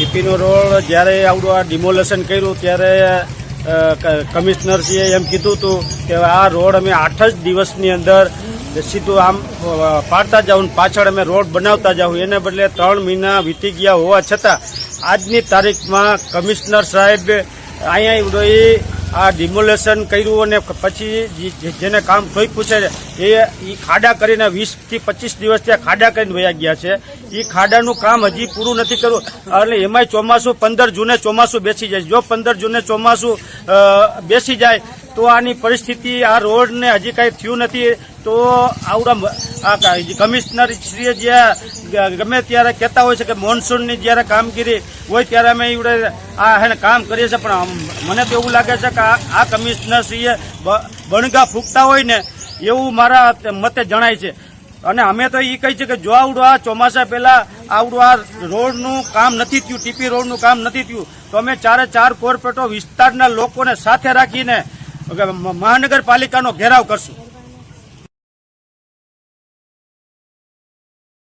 ટીપીનો road જ્યારે આવડું આ ડિમોલેશન કર્યું ત્યારે કમિશનરશ્રીએ એમ કીધું હતું કે આ રોડ અમે 8 જ દિવસની અંદર સીધું આમ પાડતા જાઉં, પાછળ અમે રોડ બનાવતા જાઉં. એને બદલે 3 મહિના વીતી ગયા હોવા છતાં આજની તારીખમાં કમિશનર સાહેબ અહીંયા આ ડિમોલેશન કર્યું અને પછી જેને કામ સોંપ્યું છે એ ખાડા કરીને 20 થી 25 દિવસ ત્યાં ખાડા કરીને વયા ગયા છે. એ ખાડાનું કામ હજી પૂરું નથી કરવું. એટલે એમાંય ચોમાસું 15 જૂને ચોમાસું બેસી જાય. જો 15 જૂને ચોમાસું બેસી જાય તો આની પરિસ્થિતિ, આ રોડને હજી કાંઈ થયું નથી તો આવડા કમિશનરશ્રીએ જ્યાં ગમે ત્યારે કહેતા હોય છે કે મોન્સૂનની જ્યારે કામગીરી હોય ત્યારે અમે આ કામ કરીએ છીએ, પણ મને તો એવું લાગે છે કે આ કમિશનરશ્રીએ બણગા ફૂંકતા હોય ને એવું મારા મતે જણાય છે. અને અમે તો એ કહી છે કે જો આવડું આ ચોમાસા પહેલા આવડું આ રોડનું કામ નથી થયું, ટીપી રોડનું કામ નથી થયું તો અમે 4 કોર્પોરેટો વિસ્તારના લોકોને સાથે રાખીને મહાનગરપાલિકાનો ઘેરાવ કરશું.